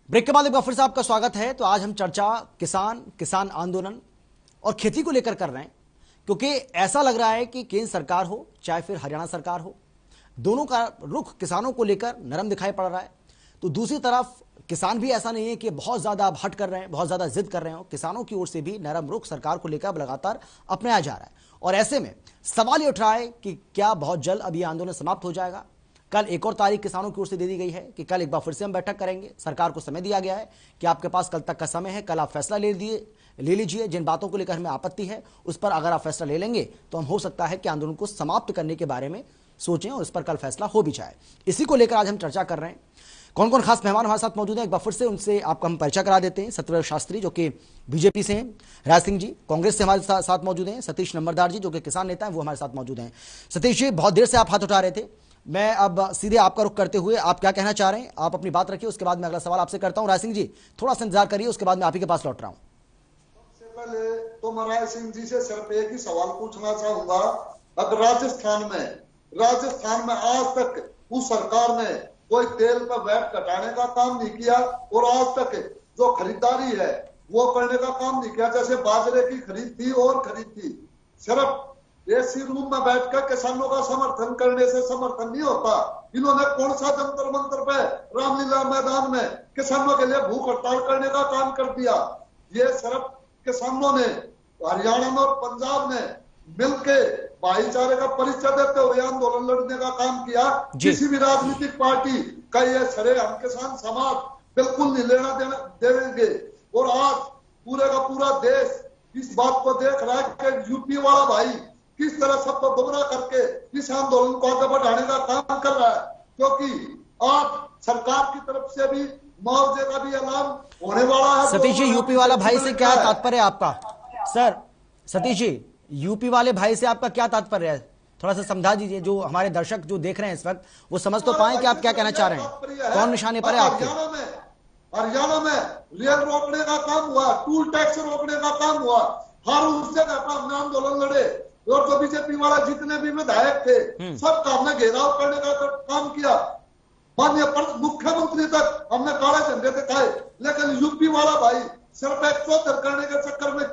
Break के बाद एक बार फिर से आपका स्वागत है। तो आज हम चर्चा किसान आंदोलन और खेती को लेकर कर रहे हैं, क्योंकि ऐसा लग रहा है कि केंद्र सरकार हो चाहे फिर हरियाणा सरकार हो, दोनों का रुख किसानों को लेकर नरम दिखाई पड़ रहा है। तो दूसरी तरफ किसान भी ऐसा नहीं है कि बहुत ज्यादा अब हट कर रहे हैं, बहुत ज्यादा जिद कर रहे हो। किसानों की ओर से भी नरम रुख सरकार को लेकर लगातार अपनाया जा रहा है। और ऐसे में सवाल ये उठ रहा है कि क्या बहुत जल्द अब ये आंदोलन समाप्त हो जाएगा। कल एक और तारीख किसानों की ओर से दे दी गई है कि कल एक बार फिर से हम बैठक करेंगे। सरकार को समय दिया गया है कि आपके पास कल तक का समय है, कल आप फैसला ले लीजिए। जिन बातों को लेकर हमें आपत्ति है उस पर अगर आप फैसला ले लेंगे तो हम हो सकता है कि आंदोलन को समाप्त करने के बारे में सोचें और इस पर कल फैसला हो भी जाए। इसी को लेकर आज हम चर्चा कर रहे हैं। कौन कौन खास मेहमान हमारे साथ मौजूद हैं, एक बार फिर से उनसे आपको हम परिचय करा देते हैं। सत्यव्रत शास्त्री जो कि बीजेपी से हैं, राज सिंह जी कांग्रेस से हमारे साथ मौजूद हैं, सतीश नंबरदार जी जो कि किसान नेता हैं वो हमारे साथ मौजूद हैं। सतीश जी, बहुत देर से आप हाथ उठा रहे थे, मैं अब सीधे आपका रुख करते हुए आप क्या कहना चाह रहे हैं, आप अपनी बात रखिए, उसके बाद मैं अगला सवाल आपसे करता हूं। राज सिंह जी थोड़ा सा इंतजार करिए, उसके बाद मैं आप ही के पास लौट रहा हूं। सबसे पहले तो मैं राज सिंह जी से सिर्फ एक ही सवाल पूछना चाहूंगा। अगर राजस्थान में आज तक उस सरकार ने कोई तेल पर वैट घटाने का काम नहीं किया और आज तक जो खरीदारी है वो करने का काम नहीं किया। जैसे बाजरे की खरीद थी, सिर्फ एसी रूम में बैठकर किसानों का समर्थन करने से समर्थन नहीं होता। इन्होंने कौन सा जंतर मंतर पे रामलीला मैदान में किसानों के लिए भूख हड़ताल करने का काम कर दिया। ये सिर्फ किसानों ने हरियाणा में और पंजाब में मिलके भाईचारे का परिचय देते हुए आंदोलन लड़ने का काम किया। किसी भी राजनीतिक पार्टी का ये सरेआम किसान समाज बिल्कुल नहीं लेना देंगे। और आज पूरे का पूरा देश इस बात को देख रहा है कि यूपी वाला भाई किस तरह सबको गुमराह करके इस आंदोलन को आगे बढ़ाने का काम कर रहा है, क्योंकि आज सरकार की तरफ से भी मुआवजे का भी ऐलान होने वाला है। सतीश जी, यूपी वाला भाई से क्या तात्पर्य है आपका? सर सतीश जी, यूपी वाले भाई से आपका क्या तात्पर्य है, थोड़ा सा समझा दीजिए, जो हमारे दर्शक जो देख रहे हैं इस वक्त वो समझ तो पाए कि आप क्या कहना चाह रहे हैं, कौन निशाने पर है आपके? हरियाणा में रेल रोकने का काम हुआ, टूल टैक्स रोकने का काम हुआ, हर उस जगह पर हमने आंदोलन लड़े और जो बीजेपी वाला जितने भी विधायक थे सबका हमने घेराव करने का काम किया। माननीय मुख्यमंत्री तक हमने काले झंडे दिखाए, लेकिन यूपी वाला भाई सिर्फ एक चौधर करने के चक्कर में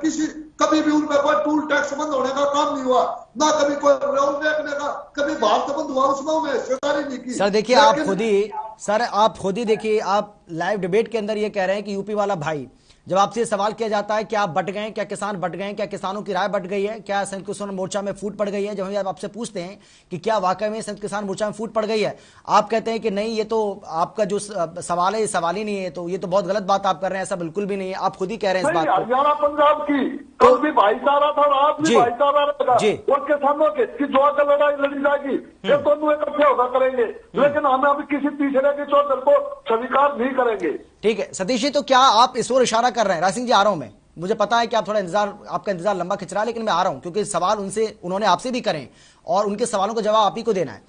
कभी भी उनका कोई टूल टैक्स बंद होने का काम नहीं हुआ, ना कभी कोई रेल देखने का, कभी भारत बंद हुआ उसमें उन्हें हिस्सेदारी नहीं की। सर देखिए, आप खुद ही देखिए, आप लाइव डिबेट के अंदर ये कह रहे हैं कि यूपी वाला भाई, जब आपसे सवाल किया जाता है कि आप बट गए, क्या किसान बट गए, क्या किसानों की राय बट गई है, क्या संयुक्त किसान मोर्चा में फूट पड़ गई है, जब हम आपसे पूछते हैं कि क्या वाकई में संयुक्त किसान मोर्चा में फूट पड़ गई है, आप कहते हैं कि नहीं, ये तो आपका जो सवाल है ये सवाल ही नहीं है, तो ये तो बहुत गलत बात आप कर रहे हैं, ऐसा बिल्कुल भी नहीं है। आप खुद ही कह रहे हैं इस बात को। हरियाणा पंजाब की कल भी भाईचारा था, आज भी भाईचारा रहेगा और किसानों की जो आगे लड़ाई लड़ी जाएगी ये दोनों इकट्ठे होकर करेंगे, लेकिन हम अभी किसी तीसरे के चौधर को स्वीकार नहीं करेंगे। ठीक है सतीश जी, तो क्या आप इस ओर इशारा कर रहे हैं? राज सिंह जी आ रहा हूं मैं, मुझे पता है कि आप थोड़ा आपका इंतजार लंबा खिंच रहा है, लेकिन मैं आ रहा हूं क्योंकि सवाल उन्होंने आपसे भी करें और उनके सवालों का जवाब आप ही को देना है।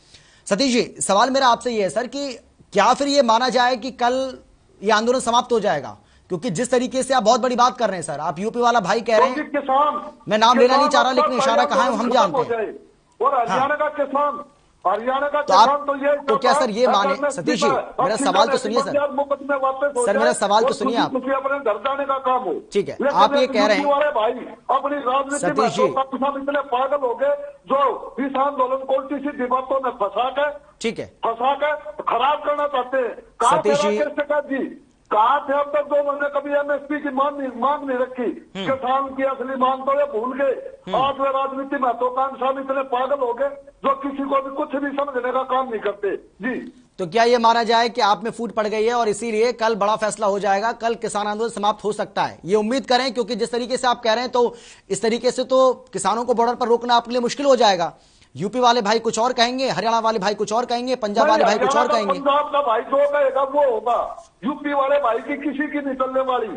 सतीश जी, सवाल मेरा आपसे ये है सर कि क्या फिर ये माना जाए कि कल ये आंदोलन समाप्त हो जाएगा? क्योंकि जिस तरीके से आप बहुत बड़ी बात कर रहे हैं सर, आप यूपी वाला भाई कह रहे हैं, मैं नाम लेना नहीं चाह रहा, लेकिन इशारा कहाँ है हम जानते हैं। और हरियाणा का किसान, तो आप तो क्या सर ये माने, सतीश जी मेरा सवाल तो सुनिए सर, मेरा सवाल तो सुनिए आप, अपने घर जाने का काम हो। ठीक है, आप ये कह रहे हैं भाई अपनी राजनीति में इतने पागल हो गए जो इस आंदोलन को उल्टी सीधी बातों में फंसा के खराब करना चाहते हैं। सतीश जी कहा थे अब तक 2 महीने कभी एमएसपी की मांग नहीं रखी, किसान की असली मांग तो ये भूल गए। आज वे राजनीति महत्वाकांक्षा में इतने पागल हो गए जो किसी को भी कुछ भी समझने का काम नहीं करते। जी, तो क्या ये माना जाए कि आप में फूट पड़ गई है और इसीलिए कल बड़ा फैसला हो जाएगा, कल किसान आंदोलन समाप्त हो सकता है, ये उम्मीद करें? क्योंकि जिस तरीके से आप कह रहे हैं तो इस तरीके से तो किसानों को बॉर्डर पर रोकना आपके लिए मुश्किल हो जाएगा। यूपी वाले भाई कुछ और कहेंगे, हरियाणा वाले भाई कुछ और कहेंगे, पंजाब वाले भाई कुछ और कहेंगे। पंजाब का भाई जो कहेगा वो होगा, यूपी वाले भाई की किसी की नहीं चलने वाली।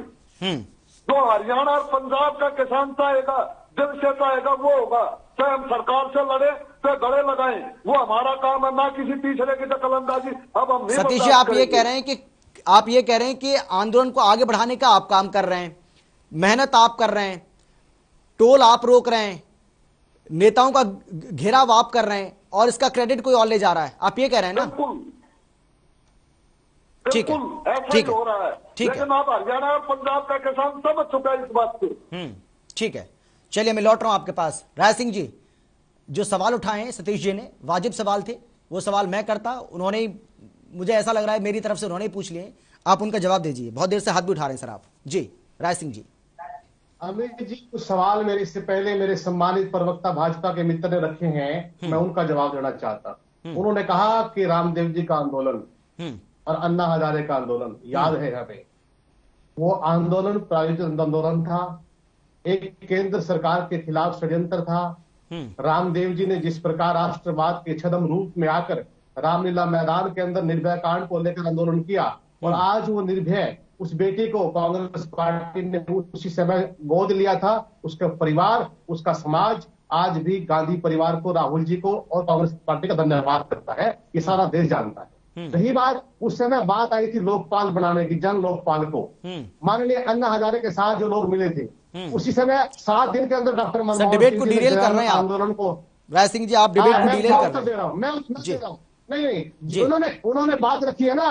जो हरियाणा और पंजाब का किसान चाहेगा, दिल से चाहेगा वो होगा। चाहे हम सरकार से लड़े तो गले लगाएं, वो हमारा काम है, ना किसी तीसरे की दखलंदाजी। अब हम सतीश जी, आप ये कह रहे हैं कि आंदोलन को आगे बढ़ाने का आप काम कर रहे हैं, मेहनत आप कर रहे हैं, टोल आप रोक रहे हैं, नेताओं का घेराव आप कर रहे हैं और इसका क्रेडिट कोई और ले जा रहा है, आप ये कह रहे हैं ना? ठीक है, बिल्कुल ऐसा ही ठीक है, हो रहा है। ठीक है। लेकिन आप हरियाणा और पंजाब का किसान समझ चुका है इस बात को। ठीक है, चलिए मैं लौट रहा हूं आपके पास। राय सिंह जी, जो सवाल उठाए हैं सतीश जी ने, वाजिब सवाल थे। वो सवाल मैं करता, उन्होंने ही, मुझे ऐसा लग रहा है मेरी तरफ से उन्होंने ही पूछ लिए। आप उनका जवाब दीजिए। बहुत देर से हाथ भी उठा रहे हैं सर आप जी। राय सिंह जी। अमित जी, कुछ सवाल मेरे इससे पहले मेरे सम्मानित प्रवक्ता भाजपा के मित्र ने रखे हैं, मैं उनका जवाब देना चाहता। उन्होंने कहा कि रामदेव जी का आंदोलन और अन्ना हजारे का आंदोलन याद है हमें। वो आंदोलन प्रायोजित आंदोलन था, एक केंद्र सरकार के खिलाफ षड्यंत्र था। रामदेव जी ने जिस प्रकार राष्ट्रवाद के छद्म रूप में आकर रामलीला मैदान के अंदर निर्भया कांड को लेकर आंदोलन किया, और आज वो निर्भय उस बेटी को कांग्रेस पार्टी ने उसी समय गोद लिया था। उसका परिवार, उसका समाज आज भी गांधी परिवार को, राहुल जी को और कांग्रेस पार्टी का धन्यवाद करता है। ये सारा देश जानता है। रही बात, उस समय बात आई थी लोकपाल बनाने की, जन लोकपाल को। माननीय अन्ना हजारे के साथ जो लोग मिले थे, उसी समय 7 दिन के अंदर डॉक्टर मनमोहन डिबेट को डिरेल कर रहे हैं आंदोलन को। राय सिंह जी, आप डिबेट को डिरेल कर रहे हैं। मैं दे रहा हूँ। नहीं, उन्होंने बात रखी है ना,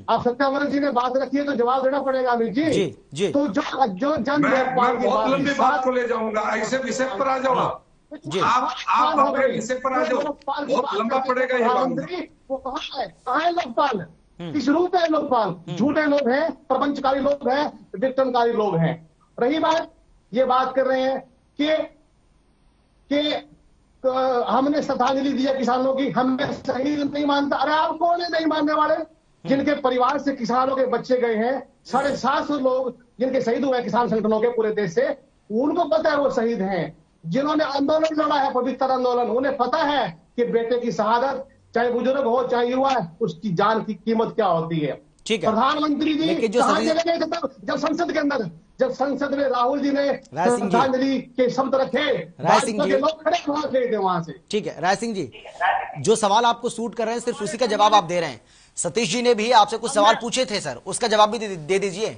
आप सत्यावरण जी ने बात रखी है तो जवाब देना पड़ेगा अमित जी। तो जो जन लोकपाल की बहुत लंबी बात को ले जाऊंगा, ऐसे विषय पर आ जाओ आप अपने विषय पर आ जाओ, बहुत लंबा पड़ेगा ये। वो कहाँ है लोकपाल? किस रूप है लोकपाल? झूठे लोग हैं, प्रपंचकारी लोग हैं, विघटनकारी लोग हैं। रही बात, ये बात कर रहे हैं कि हमने श्रद्धांजलि दी है किसानों की, हमें शहीद नहीं मानता। अरे आप कौन है नहीं मानने वाले? जिनके परिवार से किसानों के बच्चे गए हैं, 750 लोग जिनके शहीद हुए किसान संगठनों के पूरे देश से, उनको पता है वो शहीद हैं। जिन्होंने आंदोलन लड़ा है, पवित्र आंदोलन, उन्हें पता है कि बेटे की शहादत, चाहे बुजुर्ग हो चाहे युवा है, उसकी जान की कीमत क्या होती है। ठीक है। प्रधानमंत्री जी कहां चले गए थे तब, जब संसद में राहुल जी ने श्रद्धांजलि के शब्द रखे, राय सिंह जी लोग खड़े थे वहां से। ठीक है राय सिंह जी, जो सवाल आपको सूट कर रहे हैं सिर्फ उसी का जवाब आप दे रहे हैं। सतीश जी ने भी आपसे कुछ सवाल पूछे थे सर, उसका जवाब भी दे दीजिए।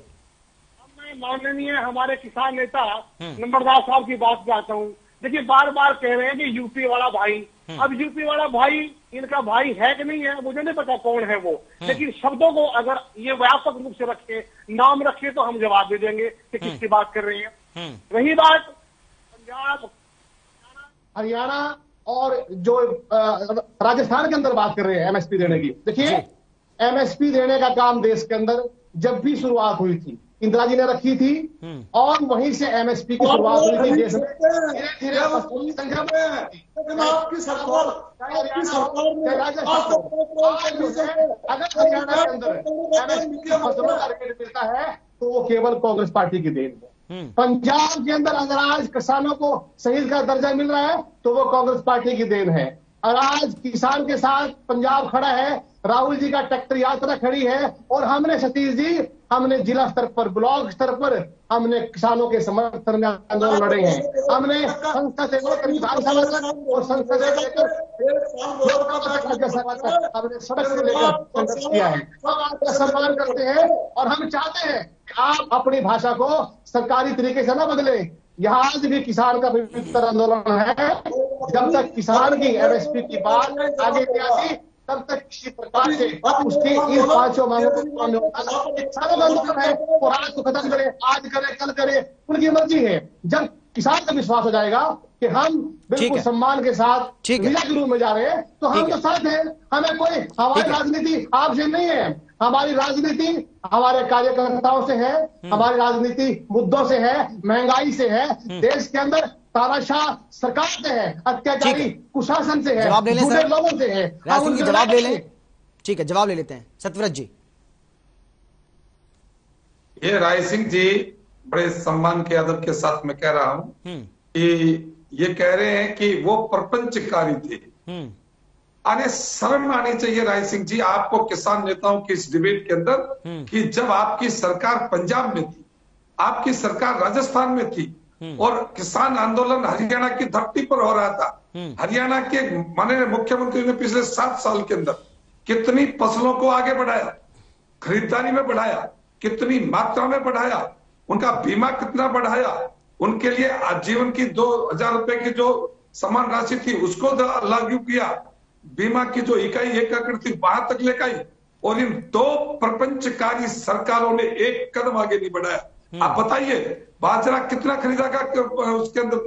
मैं माननीय हमारे किसान नेता नंबरदार साहब की बात चाहता हूँ। देखिए, बार बार कह रहे हैं कि यूपी वाला भाई, अब यूपी वाला भाई इनका भाई है कि नहीं है मुझे नहीं पता कौन है वो, लेकिन शब्दों को अगर ये व्यापक रूप से रखे, नाम रखे, तो हम जवाब दे देंगे कि किसकी बात कर रहे हैं। रही बात पंजाब, हरियाणा और जो राजस्थान के अंदर बात कर रहे हैं एमएसपी देने की, देखिए एमएसपी देने का काम देश के अंदर जब भी शुरुआत हुई थी, इंदिरा जी ने रखी थी, और वहीं से एमएसपी की शुरुआत हुई थी। देश में धीरे-धीरे आपकी सरकार अगर हरियाणा के अंदर एमएसपी की फसलों का रेट मिलता है तो वो केवल कांग्रेस पार्टी की देन है। पंजाब के अंदर अगर आज किसानों को शहीद का दर्जा मिल रहा है तो वो कांग्रेस पार्टी की देन है। और आज किसान के साथ पंजाब खड़ा है, राहुल जी का ट्रैक्टर यात्रा खड़ी है, और हमने सतीश जी, हमने जिला स्तर पर, ब्लॉक स्तर पर हमने किसानों के समर्थन में आंदोलन लड़े हैं। हमने संसद से लेकर विधानसभा तक और संसद से लेकर हमने सड़क से लेकर संघर्ष किया है। हम आपका सम्मान करते हैं और हम चाहते हैं कि आप अपनी भाषा को सरकारी तरीके से न बदले। यहाँ आज भी किसान का पवित्र आंदोलन है। जब तक किसान की एमएसपी की बात आगे नहीं आती, तब तक किसी प्रकार से उसकी इन 5 मांगों को पूरा नहीं होता। सारा आंदोलन है वो रात को खत्म करे, आज करे, कल करे, उनकी मर्जी है। जब किसान का विश्वास हो जाएगा कि हम बिल्कुल सम्मान के साथ लीला के रूप में जा रहे हैं, तो हम तो साथ हैं। हमें कोई, हमारी राजनीति आपसे नहीं है, हमारी राजनीति हमारे कार्यकर्ताओं से है, हमारी राजनीति मुद्दों से है, महंगाई से है, देश के अंदर तानाशाह सरकार से है, अत्याचारी कुशासन से है, जवाब ले लें सर, लोगों से है। जवाब ले लें। ठीक है, जवाब ले लेते हैं सत्यव्रत जी। ये राय सिंह जी बड़े सम्मान के अदब के साथ मैं कह रहा हूं कि ये कह रहे हैं कि वो प्रपंचकारी थे। आने शर्म आनी चाहिए राय सिंह जी आपको, किसान नेताओं की इस डिबेट के अंदर, कि जब आपकी सरकार पंजाब में थी, आपकी सरकार राजस्थान में थी, और किसान आंदोलन हरियाणा की धरती पर हो रहा था। हरियाणा के माननीय मुख्यमंत्री ने पिछले 7 साल के अंदर कितनी फसलों को आगे बढ़ाया, खरीदारी में बढ़ाया, कितनी मात्रा में बढ़ाया, उनका बीमा कितना बढ़ाया, उनके लिए आजीवन की 2000 रुपए की जो समान राशि थी उसको लागू किया, बीमा की जो इकाई 1 एकड़ थी वहां तक लेकर आई। और इन दो प्रपंचकारी सरकारों ने एक कदम आगे नहीं बढ़ाया। आप बताइए बाजरा कितना खरीदा गया उसके अंदर,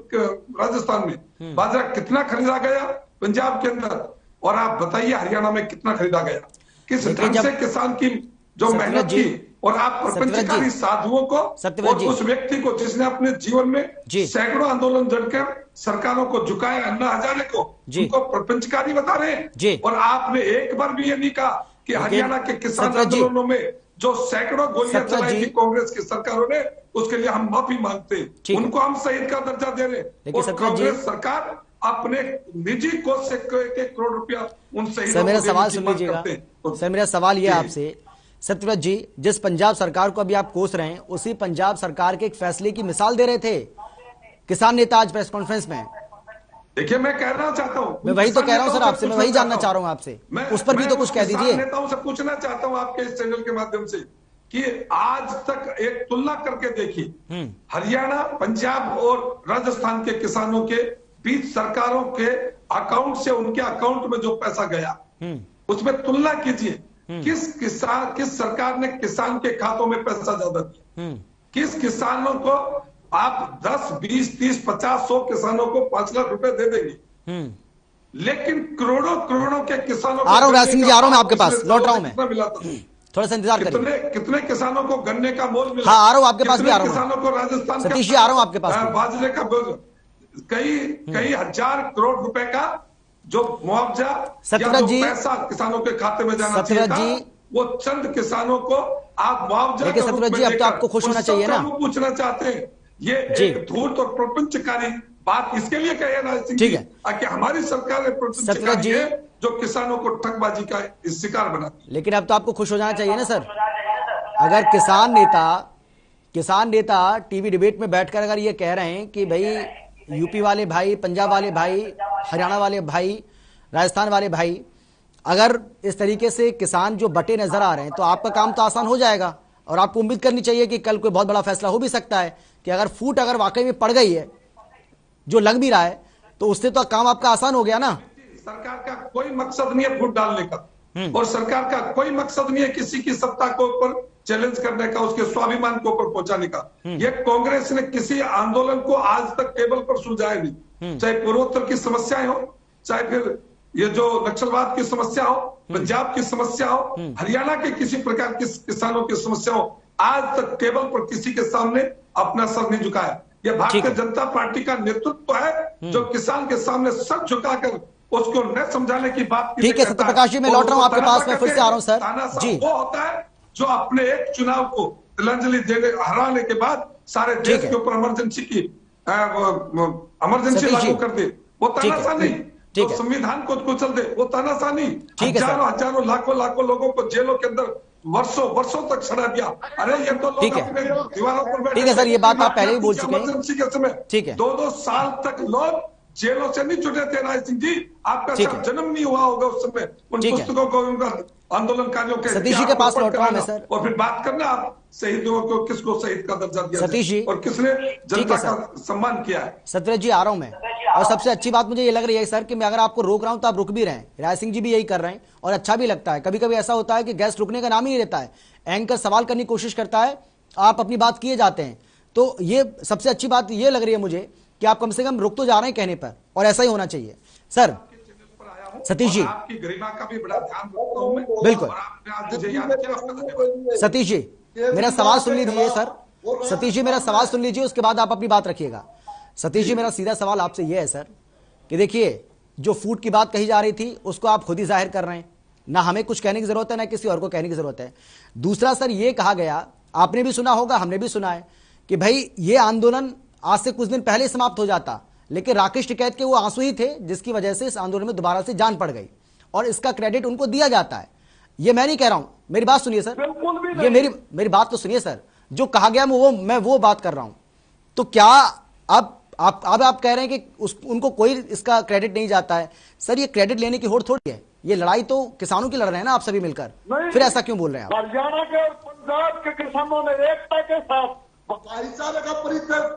राजस्थान में बाजरा कितना खरीदा गया, पंजाब के अंदर, और आप बताइए हरियाणा में कितना खरीदा गया। किस ढंग से किसान की जो मेहनत की, और आप प्रपंचकारी साधुओं को और उस व्यक्ति को जिसने अपने जीवन में सैकड़ों आंदोलन लड़कर सरकारों को झुकाया, अन्ना हजारे को, उनको प्रपंचकारी बता रहे हैं। और आपने एक बार भी ये नहीं कहा कि हरियाणा के किसान आंदोलनों में जो सैकड़ों गोलियां चलाई थी कांग्रेस की सरकारों ने, उसके लिए हम माफी मांगते हैं, उनको हम शहीद का दर्जा दे रहे। और कांग्रेस सरकार अपने निजी कोष से 1 करोड़ रुपया उन शहीदों को मेरा सवाल सुन लीजिएगा सर, मेरा सवाल यह आपसे, सत्यव्रत जी, जिस पंजाब सरकार को अभी आप कोस रहे हैं, उसी पंजाब सरकार के एक फैसले की मिसाल दे रहे थे किसान नेता आज प्रेस कॉन्फ्रेंस में। देखिए मैं कहना चाहता हूं, मैं वही तो कह रहा हूं सर आपसे, मैं वही जानना चाह रहा हूं आपसे, उस पर भी तो कुछ कह दीजिए। नेताओं से पूछना चाहता हूं आपके इस चैनल के माध्यम से कि आज तक एक तुलना करके देखिए हरियाणा, पंजाब और राजस्थान के किसानों के बीच सरकारों के अकाउंट से उनके अकाउंट में जो पैसा गया, उसमें तुलना कीजिए किस सरकार ने किसान के खातों में पैसा ज्यादा दिया, किस किसानों को आप 10, 20, 30, 50, 100 किसानों को 5 लाख रुपए दे देंगे, लेकिन करोड़ों करोड़ों के किसानों को, आ रहा हूं राज सिंह जी, आ रहा हूं मैं आपके पास, लौट रहा हूं मैं, मिला था थोड़ा सा इंतजार करिए। कितने किसानों को गन्ने का मोल मिला, हाँ आ रहा हूं आपके पास भी, आ रहा हूं किसानों को राजस्थान सतीश जी, आ रहा हूं आपके पास, बाजरे का कई हजार करोड़ रुपए का जो मुआवजा या जो पैसा किसानों के खाते में जाना चाहिए था, वो चंद किसानों को आप मुआवजा, देखिए सत्यव्रत जी, अब तो आपको खुश होना चाहिए ना। पूछना चाहते हैं ये एक धूर्त और प्रपंचकारी बात इसके लिए कहे राज सिंह जी कि हमारी सरकार ने प्रपंचकारी है जो किसानों को ठगबाजी का शिकार बनाती। लेकिन अब तो आपको खुश हो जाना चाहिए ना सर, अगर किसान नेता टीवी डिबेट में बैठकर अगर ये कह रहे हैं कि भाई यूपी वाले भाई, पंजाब वाले भाई, हरियाणा वाले भाई, राजस्थान वाले भाई, अगर इस तरीके से किसान जो बटे नजर आ रहे हैं तो आपका काम तो आसान हो जाएगा। और आपको उम्मीद करनी चाहिए कि कल कोई बहुत बड़ा फैसला हो भी सकता है कि अगर फूट अगर वाकई में पड़ गई है, जो लग भी रहा है, तो उससे तो काम आपका आसान हो गया ना। सरकार का कोई मकसद नहीं है फूट डालने का, और सरकार का कोई मकसद नहीं है किसी की सत्ता को ऊपर चैलेंज करने का, उसके स्वाभिमान को ऊपर पहुंचाने का। ये कांग्रेस ने किसी आंदोलन को आज तक टेबल पर सुलझाया नहीं, चाहे पूर्वोत्तर की समस्याएं हो, चाहे फिर ये जो नक्सलवाद की समस्या हो, पंजाब की समस्या हो, हरियाणा के किसी प्रकार की किसानों की समस्या हो, आज तक टेबल पर किसी के सामने अपना सर नहीं झुकाया। यह भारतीय जनता पार्टी का नेतृत्व है जो किसान के सामने सर झुकाकर उसको न समझाने की बात। ठीक है सत्यप्रकाश जी, मैं लौट रहा हूं आपके पास, मैं फिर से आ रहा हूं सर जी। वो होता है जो अपने एक चुनाव को तिलांजलि देने हराने के बाद सारे देश के ऊपर इमरजेंसी लागू कर दे, वो तानाशाह नहीं, तो संविधान को कुचल दे, वो तानाशाह नहीं, हजारों लाखों लोगों को जेलों के अंदर वर्षों तक सड़ा दिया। अरे ये तो लोग अपने दीवारों पर बैठे, ठीक है सर, ये बात आप पहले ही बोल चुके हैं। इमरजेंसी के समय ठीक है, 2-2 साल तक लोग जेलों से नहीं छुटे थे राज सिंह जी, आपका जन्म नहीं हुआ होगा उस समय। उन पुस्तकों को आंदोलनकारियों के सतीश जी के पास लौट रहा हूं मैं सर, और फिर बात करना आप शहीदों को, किसको शहीद का दर्जा दिया सतीश जी, और किसने जनता का सम्मान किया है। सत्यव्रत जी आ रहा हूं मैं, और सबसे अच्छी बात मुझे ये लग रही है सर कि मैं अगर आपको रोक रहा हूं तो आप रुक भी रहे हैं, राज सिंह जी भी यही कर रहे हैं, और अच्छा भी लगता है। कभी कभी ऐसा होता है कि गेस्ट रुकने का नाम ही नहीं लेता है, एंकर सवाल करने की कोशिश करता है, आप अपनी बात किए जाते हैं। तो ये सबसे अच्छी बात ये लग रही है मुझे कि आप कम से कम रुक तो जा रहे हैं कहने पर, और ऐसा ही होना चाहिए। सर सतीश जी, आपकी गरिमा का भी बड़ा ध्यान रखता हूं मैं, बिल्कुल मुझे सतीश जी मेरा सवाल सुन लीजिए सर, सतीश जी मेरा सवाल सुन लीजिए, उसके बाद आप अपनी बात रखिएगा। सतीश जी मेरा सीधा सवाल आपसे यह है सर कि देखिए, जो फूट की बात कही जा रही थी उसको आप खुद ही जाहिर कर रहे हैं, ना हमें कुछ कहने की जरूरत है ना किसी और को कहने की जरूरत है। दूसरा सर, ये कहा गया, आपने भी सुना होगा, हमने भी सुना है कि भाई ये आंदोलन आज से कुछ दिन पहले समाप्त हो जाता, लेकिन राकेश टिकैत के वो आंसू ही थे जिसकी वजह से इस आंदोलन में दोबारा से जान पड़ गई, और इसका क्रेडिट उनको दिया जाता है। ये मैं नहीं कह रहा हूं, मेरी बात सुनिए सर, ये मेरी बात तो सुनिए सर, जो कहा गया मैं वो बात कर रहा हूं। तो क्या अब आप कह रहे हैं कि उनको कोई इसका क्रेडिट नहीं जाता है? सर ये क्रेडिट लेने की होड़ थोड़ी है, ये लड़ाई तो किसानों की लड़ रहे हैं ना आप सभी मिलकर, फिर ऐसा क्यों बोल रहे हैं आप? हरियाणा के और पंजाब के किसानों ने एकता के साथ भाईचारे का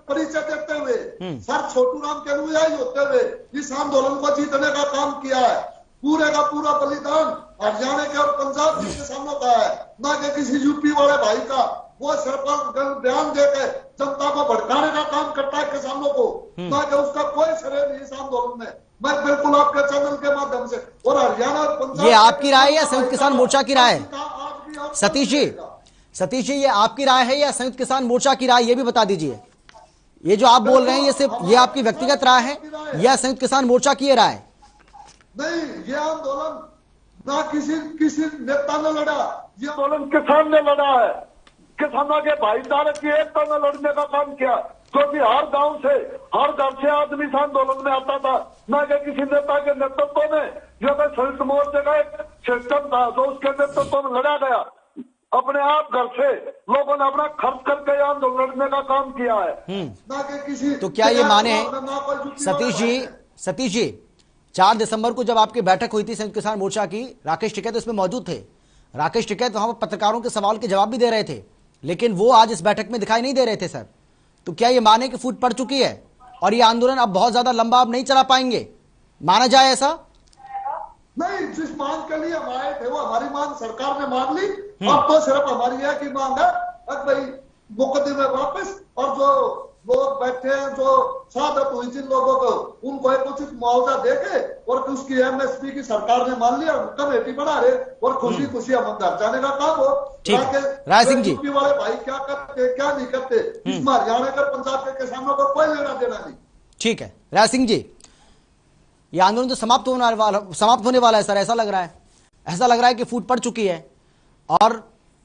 परिचय देते हुए सर छोटू राम के अनुयायी होते हुए इस आंदोलन को जीतने का काम किया है। पूरे का पूरा बलिदान हरियाणा के और पंजाब के किसानों का है, ना कि किसी यूपी वाले भाई का। वो सिर्फ बयान देकर जनता को भड़काने का काम करता है किसानों को, ना कि उसका कोई श्रेय नहीं इस आंदोलन में। मैं बिल्कुल आपके चैनल के माध्यम से और हरियाणा और पंजाब, ये आपकी राय है या संयुक्त किसान मोर्चा की राय है? सतीश जी, ये आपकी राय है या संयुक्त किसान मोर्चा की राय, ये भी बता दीजिए। ये जो आप बोल रहे हैं ये सिर्फ ये आपकी व्यक्तिगत राय है या संयुक्त किसान मोर्चा की ये राय? नहीं, ये आंदोलन ना किसी नेता ने लड़ा, ये आंदोलन किसान ने लड़ा है। किसानों के भाईचारे की एकता में लड़ने का काम किया, क्योंकि हर गांव से, हर घर से आदमी इस आंदोलन में आता था, न कि किसी नेता के नेतृत्व में। जो मैं संयुक्त मोर्चे का एक सिस्टम था जो उसके नेतृत्व में लड़ा गया। अपने आप घर से लोगों ने अपना खर्च करके आंदोलन लड़ने का काम किया है, ना कि किसी। तो क्या ये माने सतीश जी 4 दिसंबर को जब आपकी बैठक हुई थी संयुक्त किसान मोर्चा की, राकेश टिकैत उसमें मौजूद थे। राकेश टिकैत वहां पर पत्रकारों के सवाल के जवाब भी दे रहे थे, लेकिन वो आज इस बैठक में दिखाई नहीं दे रहे थे सर। तो क्या ये माने कि फूट पड़ चुकी है और ये आंदोलन अब बहुत ज्यादा लंबा अब नहीं चला पाएंगे, माना जाए ऐसा? नहीं, जिस मांग के लिए हम आए थे वो हमारी मांग सरकार ने मान ली। अब तो सिर्फ हमारी है कि मांग है अब भाई मुकदमे वापस, और जो लोग बैठे हैं, जो शहादत हुई जिन लोगों को, उनको एक उचित मुआवजा देके और उसकी एमएसपी की सरकार ने मान लिया, कमेटी बना रहे और खुशी खुशी हम घर जाने का काम हो। राय सिंह जी, यूपी वाले भाई क्या करते क्या नहीं करते, इसमें हरियाणा के पंजाब के किसानों को कोई लेना देना नहीं। ठीक है राय सिंह जी, ये आंदोलन तो समाप्त होने वाला है सर, ऐसा लग रहा है कि फूट पड़ चुकी है। और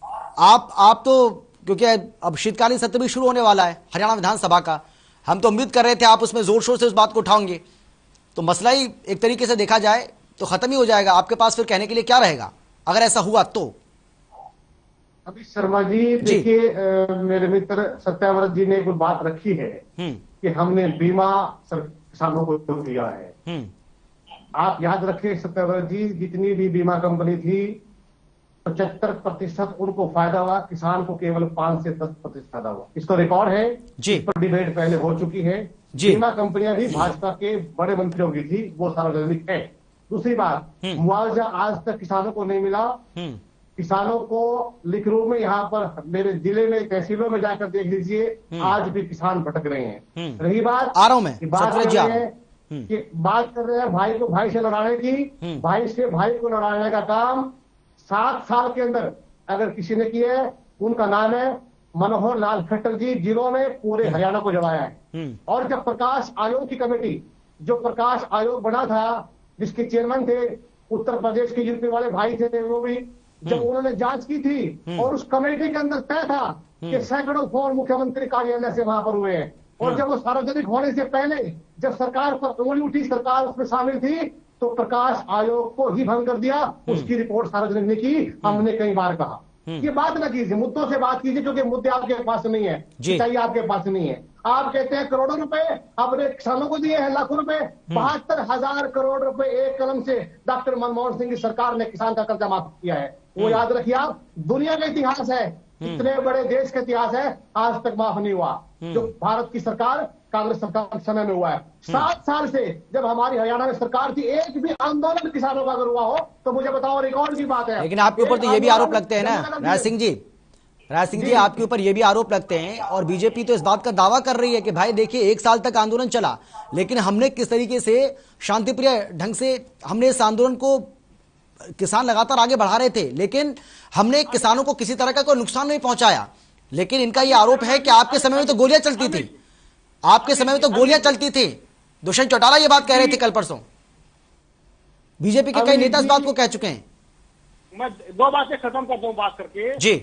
आप तो, क्योंकि अब शीतकालीन सत्र भी शुरू होने वाला है हरियाणा विधानसभा का, हम तो उम्मीद कर रहे थे आप उसमें जोर शोर से उस बात को उठाओगे, तो मसला ही एक तरीके से देखा जाए तो खत्म ही हो जाएगा। आपके पास फिर कहने के लिए क्या रहेगा अगर ऐसा हुआ तो? अभी शर्मा जी देखिए, मेरे मित्र सत्याव्रत जी ने कुछ बात रखी है कि हमने बीमा किसानों को दिया है। आप याद रखें सत्याव्रत जी, जितनी भी बीमा कंपनी थी 75% उनको फायदा हुआ, किसान को केवल 5 से 10% फायदा हुआ। इसका रिकॉर्ड है जी, इस पर डिबेट पहले हो चुकी है जी। बीमा कंपनियां भी भाजपा के बड़े मंत्रियों की थी, वो सार्वजनिक है। दूसरी बात, मुआवजा आज तक किसानों को नहीं मिला। किसानों को लिख रूप में यहाँ पर मेरे जिले में तहसीलों में जाकर देख लीजिए, आज भी किसान भटक रहे हैं। रही बात बात कर रहे हैं भाई को भाई से लड़ाने की, भाई से भाई को लड़ाने का काम 7 साल के अंदर अगर किसी ने किया है, उनका नाम है मनोहर लाल खट्टर जी, जिन्होंने पूरे हरियाणा को जलाया है। और जब प्रकाश आयोग की कमेटी, जो प्रकाश आयोग बना था, जिसके चेयरमैन थे उत्तर प्रदेश के यूपी वाले भाई थे, वो भी जब उन्होंने जांच की थी और उस कमेटी के अंदर तय था कि सैकड़ों फोन मुख्यमंत्री कार्यालय से वहां पर हुए हैं, और जब वो सार्वजनिक होने से पहले जब सरकार पर उंगली उठी, सरकार उसमें शामिल थी, तो प्रकाश आयोग को ही भंग कर दिया। उसकी रिपोर्ट सार्वजनिक नहीं की, हमने कई बार कहा। ये बात ना कीजिए, मुद्दों से बात कीजिए, क्योंकि मुद्दे आपके पास नहीं है, चाहिए आपके पास नहीं है। आप कहते हैं करोड़ों रुपए आपने किसानों को दिए हैं, लाखों रुपए, 72,000 करोड़ रुपए एक कलम से डॉक्टर मनमोहन सिंह की सरकार ने किसान का कर्जा माफ किया है। वो याद रखिए आप, दुनिया का इतिहास है, इतने बड़े देश का इतिहास है, आज तक माफ नहीं हुआ, जो भारत की सरकार कांग्रेस सरकार के समय में हुआ है। 7 साल से जब हमारी हरियाणा में सरकार थी, एक भी आंदोलन किसानों का अगर हुआ हो तो मुझे बताओ, रिकॉर्ड की बात है। लेकिन आपके ऊपर तो ये भी आरोप लगते हैं ना राय सिंह जी, आपके ऊपर ये भी आरोप लगते हैं, और बीजेपी तो इस बात का दावा कर रही है कि भाई देखिए 1 साल तक आंदोलन चला, लेकिन हमने किस तरीके से शांतिप्रिय ढंग से हमने इस आंदोलन को, किसान लगातार आगे बढ़ा रहे थे, लेकिन हमने किसानों को किसी तरह का कोई नुकसान नहीं पहुंचाया। लेकिन इनका यह आरोप है कि आपके समय में तो गोलियां चलती थी, दुष्यंत चौटाला ये बात कह रहे थे कल परसों, बीजेपी के कई नेता इस बात को कह चुके हैं। मैं 2 बातें खत्म करता हूं बात करके जी।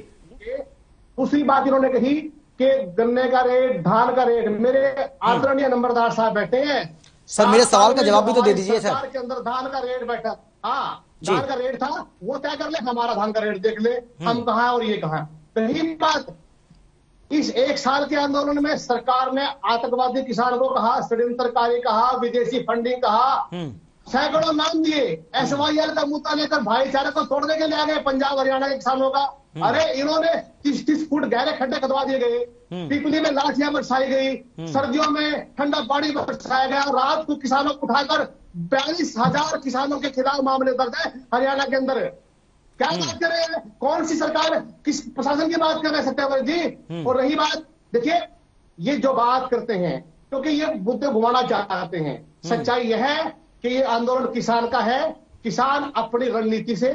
दूसरी बात इन्होंने कही कि गन्ने का रेट, धान का रेट, मेरे आदरणीय नंबरदार साहब बैठे हैं सर, मेरे सवाल का जवाब भी तो दे दीजिए सर। के अंदर धान का रेट बैठा, हाँ धान का रेट था, वो तय कर ले, हमारा धान का रेट देख ले, हम कहाँ और ये कहाँ। पहली बात, इस 1 साल के आंदोलन में सरकार ने आतंकवादी किसान को कहा, षड्यंत्रकारी कहा, विदेशी फंडिंग कहा, सैकड़ों नाम दिए, SYL का मुद्दा लेकर भाईचारे को तोड़ने के लिए आ गए पंजाब हरियाणा के किसानों का। अरे इन्होंने 30-30 फुट गहरे खड्डे खुदवा दिए गए, पिपली में लाठियां बरसाई गई, सर्दियों में ठंडा पानी बरसाया गया, रात को किसानों को उठाकर 42,000 किसानों के खिलाफ मामले दर्ज है हरियाणा के अंदर। क्या बात कर रहे हैं? कौन सी सरकार है? किस प्रशासन की बात कर रहे हैं सत्याग्रह जी? और रही बात, देखिए ये जो बात करते हैं क्योंकि ये मुद्दे घुमाना चाहते हैं, सच्चाई यह है कि ये आंदोलन किसान का है। किसान अपनी रणनीति से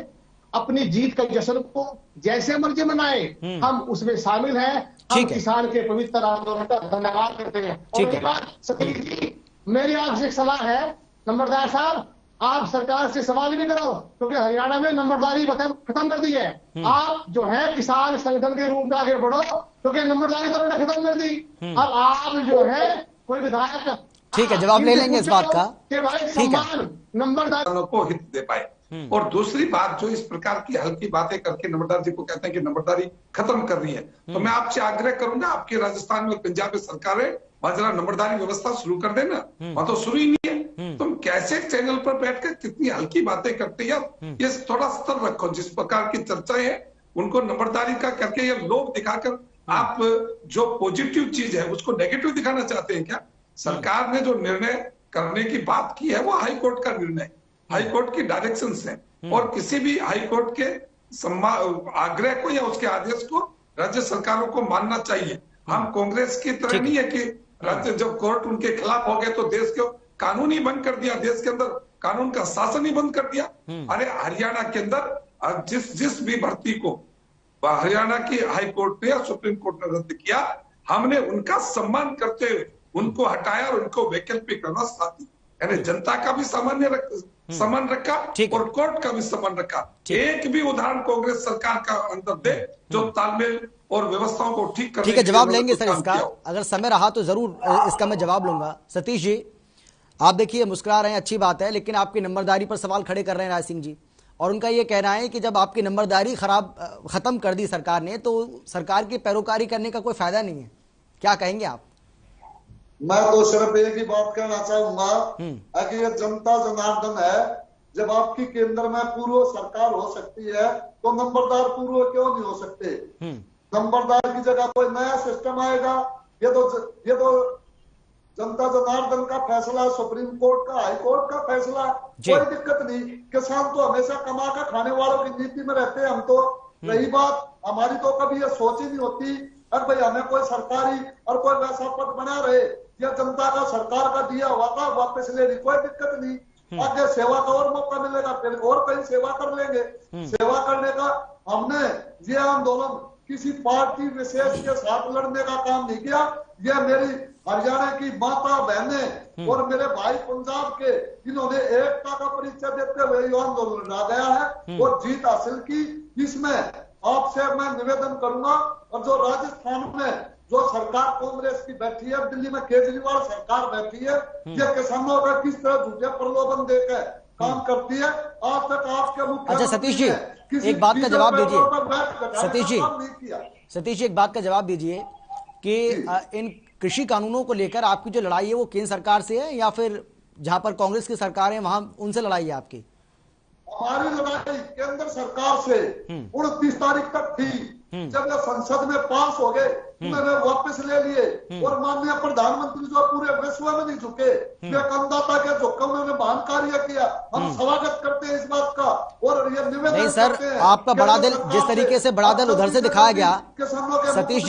अपनी जीत का जश्न को जैसे मर्जी मनाए, हम उसमें शामिल हैं। हम किसान के पवित्र आंदोलन का धन्यवाद करते हैं। और ये बात सतीश जी, मेरी आपसे एक सलाह है, नंबरदार साहब, आप सरकार से सवाल ही नहीं करो क्योंकि हरियाणा में नंबरदारी खत्म कर दी है। आप जो है किसान संगठन के रूप में आगे बढ़ो क्योंकि नंबरदारी तो उन्होंने खत्म कर दी। अब आप जो है कोई विधायक, ठीक है, जवाब ले लेंगे इस बात का, ठीक है, नंबरदार को हित दे पाए। और दूसरी बात, जो इस प्रकार की हल्की बातें करके नंबरदार जी को कहते हैं कि नंबरदारी खत्म कर रही है, तो मैं आपसे आग्रह करूंगा, आपके राजस्थान में पंजाब में सरकार है, वहां जरा नंबरदारी व्यवस्था शुरू कर देना। वहां तो शुरू ही नहीं है। तुम कैसे चैनल पर बैठकर कितनी हल्की बातें करते हैं, ये थोड़ा स्तर रखो। जिस प्रकार की चर्चाएं है उनको नंबरदारी का करके ये लोभ दिखाकर आप जो पॉजिटिव चीज है उसको नेगेटिव दिखाना चाहते हैं क्या? सरकार ने जो निर्णय करने की बात की है वो हाई कोर्ट का निर्णय, हाई कोर्ट की डायरेक्शंस है, और किसी भी हाई कोर्ट के आग्रह को या उसके आदेश को राज्य सरकारों को मानना चाहिए। हम कांग्रेस की तरह नहीं है कि राज्य जब कोर्ट उनके खिलाफ हो गए तो देश को कानून ही बंद कर दिया, देश के अंदर कानून का शासन ही बंद कर दिया। अरे हरियाणा के अंदर जिस भी भर्ती को हरियाणा की हाई कोर्ट ने या सुप्रीम कोर्ट ने रद्द किया, हमने उनका सम्मान करते हुए उनको हटाया और उनको वैकल्पिक व्यवस्था दी। यानी जनता का भी सम्मान रखा और कोर्ट का भी सम्मान रखा। एक भी उदाहरण कांग्रेस सरकार का अंदर दे जो तालमेल और व्यवस्थाओं को ठीक करने, ठीक है, जवाब लेंगे सर इसका, अगर समय रहा तो जरूर इसका मैं जवाब लूंगा। सतीश जी, आप देखिए मुस्कुरा रहे हैं, अच्छी बात है, लेकिन आपकी नंबरदारी पर सवाल खड़े कर रहे हैं राय सिंह जी, और उनका ये कहना है कि जब आपकी नंबरदारी खत्म कर दी सरकार ने तो सरकार की पैरोकारी करने का कोई फायदा नहीं है। क्या कहेंगे आप? मैं तो सिर्फ एक ही बात कहना चाहूंगा कि ये जनता जनार्दन है। जब आपकी केंद्र में पूर्व सरकार हो सकती है तो नंबरदार पूर्व क्यों नहीं हो सकते? नंबरदार की जगह कोई नया सिस्टम आएगा। ये तो जनता जनार्दन का फैसला, सुप्रीम कोर्ट का, हाई कोर्ट का फैसला, कोई दिक्कत नहीं। किसान तो हमेशा कमा कर खाने वालों की नीति में रहते हैं। हम तो, रही बात हमारी तो कभी ये सोच ही नहीं होती अब भाई हमें कोई सरकारी और कोई वैसा पद बना रहे, या जनता का सरकार का दिया हुआ था वापस ले ली, कोई दिक्कत नहीं। आगे सेवा का और मौका मिलेगा, फिर और कहीं सेवा कर लेंगे। सेवा करने का हमने ये आंदोलन किसी पार्टी विशेष के साथ लड़ने का काम नहीं किया। यह मेरी हरियाणा की माता बहनें और मेरे भाई पंजाब के, इन्होंने एकता का परिचय देते हुए ये आंदोलन लड़ा गया है और जीत हासिल की। इसमें आपसे मैं निवेदन करूंगा, और जो राजस्थान में जो सरकार कांग्रेस की बैठी है, दिल्ली में केजरीवाल सरकार बैठी है, ये किसानों का किस तरह झूठे प्रलोभन देकर काम करती है। आज तक आपके मुख्य, अच्छा सतीश जी एक बात का जवाब दीजिए। सतीश जी एक बात का जवाब दीजिए कि इन कृषि कानूनों को लेकर आपकी जो लड़ाई है वो केंद्र सरकार से है या फिर जहां पर कांग्रेस की सरकार है वहां उनसे लड़ाई है आपकी? हमारी लड़ाई केंद्र सरकार से 29 तारीख तक थी। जब ये संसद में पास हो गए उन्होंने वापस ले लिए, और माननीय प्रधानमंत्री जो पूरे विश्व में नहीं झुके, वे करदाता के जोखिम में महान कार्य किया। हम स्वागत करते हैं इस बात का, और ये निवेदन नहीं सर, आपका बड़ा दिल जिस तरीके से बड़ा दिल उधर से दिखाया गया, सतीश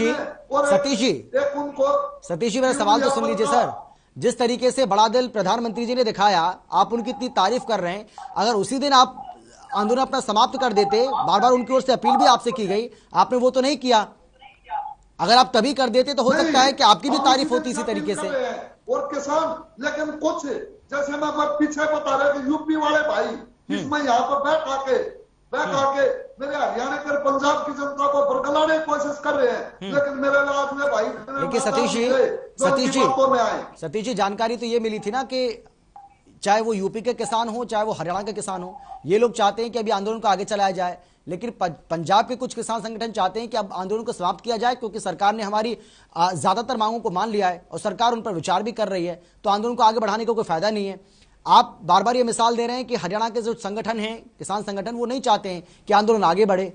जी मेरा सवाल तो सुन लीजिए सर। जिस तरीके से बड़ा दिल प्रधानमंत्री जी ने दिखाया, आप उनकी इतनी तारीफ कर रहे हैं, अगर उसी दिन आप आंदोलन अपना समाप्त कर देते, बार बार उनकी ओर से अपील भी आपसे की गई, आपने वो तो नहीं किया। अगर आप तभी कर देते तो हो सकता है कि आपकी भी तारीफ होती इसी तरीके से। और किसान, लेकिन कुछ जैसे मैं पीछे बता रहा कि यूपी वाले भाई इसमें यहाँ पर बैठ आके मेरे हरियाणा के पंजाब की जनता को बरगलाने की कोशिश कर रहे हैं, लेकिन मेरे लाज में भाई देखिए सतीश जी जानकारी तो ये मिली थी ना कि चाहे वो यूपी के किसान हो चाहे वो हरियाणा के किसान हो, ये लोग चाहते हैं कि अभी आंदोलन को आगे चलाया जाए, लेकिन पंजाब के कुछ किसान संगठन चाहते हैं कि अब आंदोलन को समाप्त किया जाए क्योंकि सरकार ने हमारी ज्यादातर मांगों को मान लिया है और सरकार उन पर विचार भी कर रही है, तो आंदोलन को आगे बढ़ाने का कोई फायदा नहीं है। आप बार बार ये मिसाल दे रहे हैं कि हरियाणा के जो संगठन हैं, किसान संगठन, वो नहीं चाहते हैं कि आंदोलन आगे बढ़े।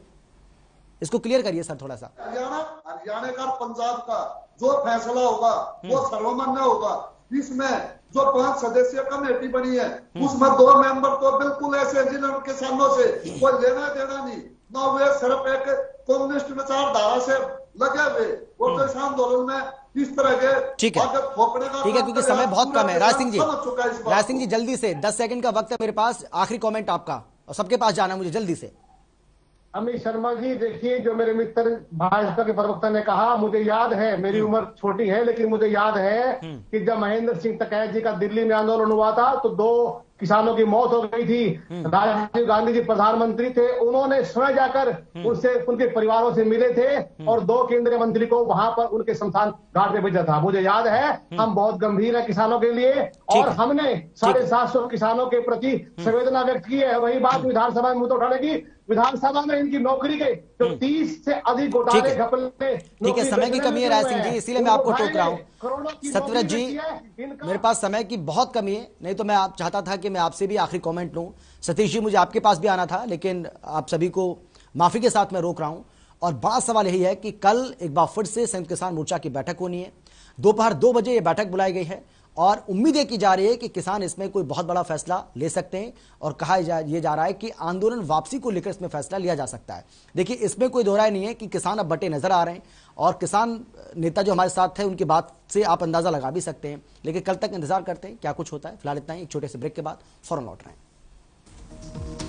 इसको क्लियर करिए सर थोड़ा सा। हरियाणा का पंजाब का जो फैसला होगा वो सर्वमान्य होगा। इसमें जो 5 सदस्यीय कमेटी बनी है उसमें 2 मेंबर तो बिल्कुल ऐसे जिन्होंने किसानों से कोई लेना देना नहीं, न वे सिर्फ एक कम्युनिस्ट विचारधारा से लगे हुए और तो इस आंदोलन में इस तरह के ठीक है, क्योंकि समय बहुत कम है। राज सिंह जी जल्दी से 10 सेकंड का वक्त है मेरे पास, आखिरी कमेंट आपका, और सबके पास जाना है मुझे जल्दी से। अमित शर्मा जी, देखिए जो मेरे मित्र भाजपा के प्रवक्ता ने कहा, मुझे याद है, मेरी उम्र छोटी है लेकिन मुझे याद है कि जब महेंद्र सिंह टिकैत जी का दिल्ली में आंदोलन हुआ था तो 2 किसानों की मौत हो गई थी। राजीव गांधी जी प्रधानमंत्री थे, उन्होंने स्वयं जाकर उनसे, उनके परिवारों से मिले थे और 2 केंद्रीय मंत्री को वहां पर उनके शमशान घाट पे भेजा था, मुझे याद है। हम बहुत गंभीर है किसानों के लिए और हमने 750 किसानों के प्रति संवेदना व्यक्त की है। वही बात विधानसभा में मुद्दा उठाने की, विधानसभा में इनकी नौकरी के जो 30 से अधिक घोटाले घपले, ठीक है, समय की कमी है राज सिंह जी, इसीलिए मैं आपको टोक रहा हूं। सत्यव्रत जी, मेरे पास समय की बहुत कमी है, नहीं तो मैं आप चाहता था कि मैं आपसे भी आखिरी कमेंट लूं। सतीश जी, मुझे आपके पास भी आना था लेकिन आप सभी को माफी के साथ मैं रोक रहा हूं। और बड़ा सवाल यही है कि कल एक बार फिर से संयुक्त किसान मोर्चा की बैठक होनी है, दोपहर 2 बजे ये बैठक बुलाई गई है और उम्मीद की जा रही है कि किसान इसमें कोई बहुत बड़ा फैसला ले सकते हैं और कहा ये जा रहा है कि आंदोलन वापसी को लेकर इसमें फैसला लिया जा सकता है। देखिए, इसमें कोई दोहराई नहीं है कि किसान अब बटे नजर आ रहे हैं और किसान नेता जो हमारे साथ थे उनकी बात से आप अंदाजा लगा भी सकते हैं, लेकिन कल तक इंतजार करते हैं क्या कुछ होता है। फिलहाल इतना ही, एक छोटे से ब्रेक के बाद फौरन लौट रहे हैं।